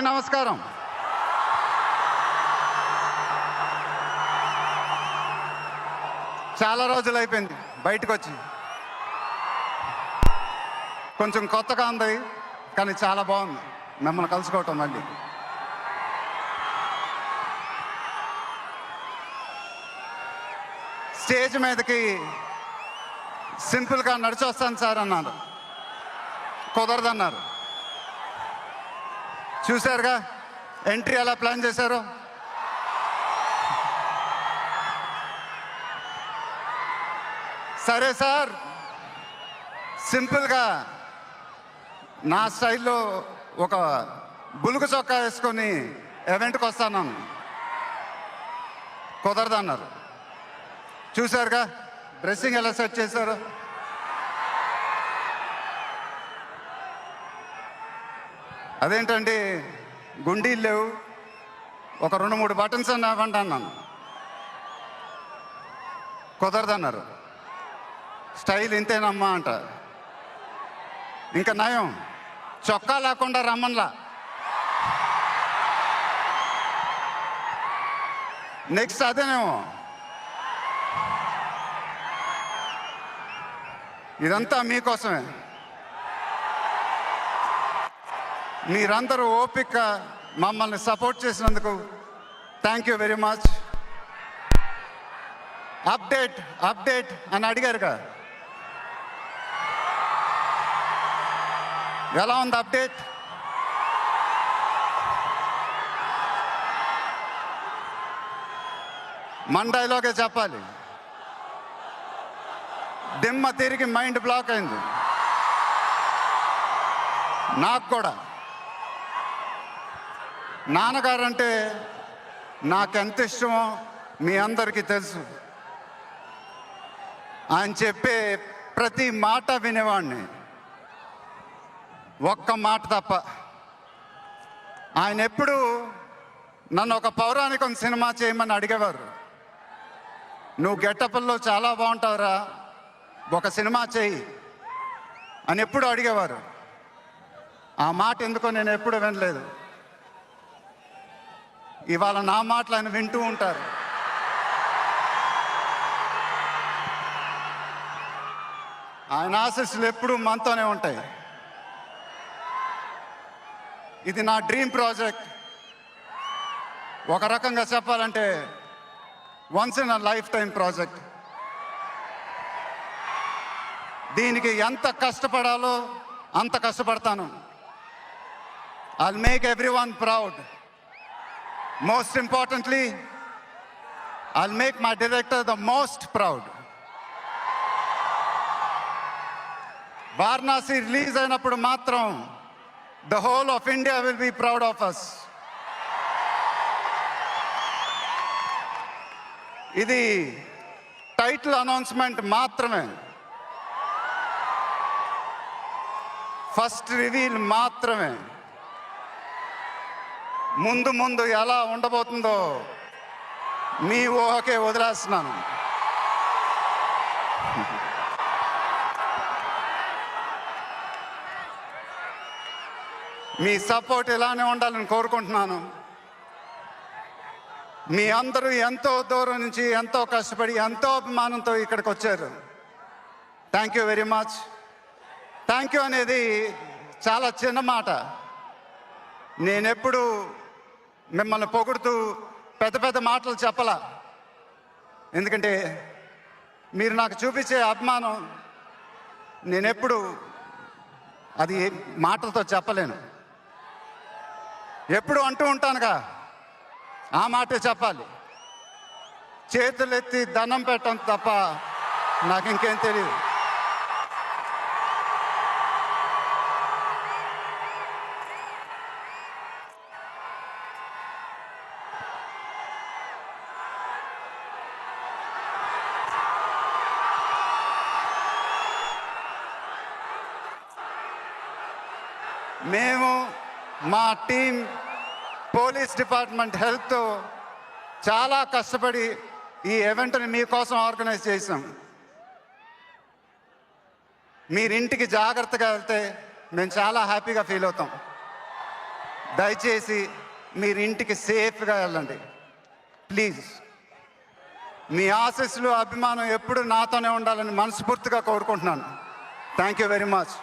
నమస్కారం. చాలా రోజులు అయిపోయింది బయటకు వచ్చి, కొంచెం కొత్తగా ఉంది కానీ చాలా బాగుంది మిమ్మల్ని కలుసుకోవటం. మళ్ళీ స్టేజ్ మీదకి సింపుల్గా నడిచి వస్తాను సార్ అన్నారు, కుదరదన్నారు. చూశారుగా ఎంట్రీ ఎలా ప్లాన్ చేశారు. సరే సార్, సింపుల్గా నా స్టైల్లో ఒక బులుగు చొక్కా వేసుకొని ఈవెంట్కి వస్తాను, కుదరదన్నారు. చూశారుగా డ్రెస్సింగ్ ఎలా సెట్ చేశారు. అదేంటండి గుండీలు లేవు, ఒక 2-3 బటన్స్ అన్న ఇవ్వండి అన్నాను, కుదరదన్నారు. స్టైల్ ఇంతేనమ్మా అంట. ఇంకా నయం, చొక్కా లేకుండా రమ్మన్లా. నెక్స్ట్ అదేనేమో. ఇదంతా మీకోసమే. మీరందరూ ఓపిక మమ్మల్ని సపోర్ట్ చేసినందుకు thank you very much. Update update అని అడిగారుగా, ఎలా ఉంది అప్డేట్? మన డైలాగే చెప్పాలి. దిమ్మ తిరిగి మైండ్ బ్లాక్ అయింది నాకు కూడా. నాన్నగారంటే నాకెంత ఇష్టమో మీ అందరికీ తెలుసు. ఆయన చెప్పే ప్రతి మాట వినేవాడిని, ఒక్క మాట తప్ప. ఆయన ఎప్పుడు నన్ను ఒక పౌరాణికం సినిమా చేయమని అడిగేవారు. నువ్వు గెటప్ల్లో చాలా బాగుంటావురా, ఒక సినిమా చేయి అని ఎప్పుడు అడిగేవారు. ఆ మాట ఎందుకో నేను ఎప్పుడు వినలేదు. ఇవాళ నా మాటలు ఆయన వింటూ ఉంటారు. ఆయన ఆశీస్సులు ఎప్పుడూ మనతోనే ఉంటాయి. ఇది నా డ్రీమ్ ప్రాజెక్ట్. ఒక రకంగా చెప్పాలంటే once in a life time project. దీనికి ఎంత కష్టపడాలో అంత కష్టపడతాను. I'll make everyone proud. Most importantly, I'll make my director the most proud. Varanasi release అయినప్పుడు మాత్రం the whole of India will be proud of us. ఇది title announcement మాత్రమే, first reveal మాత్రమే. ముందు ముందు ఎలా ఉండబోతుందో మీ ఊహకే వదిలేస్తున్నాను. మీ సపోర్ట్ ఇలానే ఉండాలని కోరుకుంటున్నాను. మీ అందరూ ఎంతో దూరం నుంచి ఎంతో కష్టపడి ఎంతో అభిమానంతో ఇక్కడికి వచ్చారు. Thank you very much. Thank you అనేది చాలా చిన్న మాట. నేనెప్పుడు మిమ్మల్ని పొగుడుతూ పెద్ద పెద్ద మాటలు చెప్పలా, ఎందుకంటే మీరు నాకు చూపించే అభిమానం నేనెప్పుడు అది మాటలతో చెప్పలేను. ఎప్పుడు అంటూ ఉంటానుగా, ఆ మాటే చెప్పాలి. చేతులెత్తి దండం పెట్టడం తప్ప నాకు ఇంకేం తెలియదు. మేము మా టీం పోలీస్ డిపార్ట్మెంట్ హెల్ప్తో చాలా కష్టపడి ఈ ఈవెంట్ని మీకోసం ఆర్గనైజ్ చేసాం. మీరింటికి జాగ్రత్తగా వెళ్తే మేము చాలా హ్యాపీగా ఫీల్ అవుతాం. దయచేసి మీరు ఇంటికి సేఫ్గా వెళ్ళండి ప్లీజ్. మీ ఆశీస్సులు అభిమానం ఎప్పుడు నాతోనే ఉండాలని మనస్ఫూర్తిగా కోరుకుంటున్నాను. Thank you very much.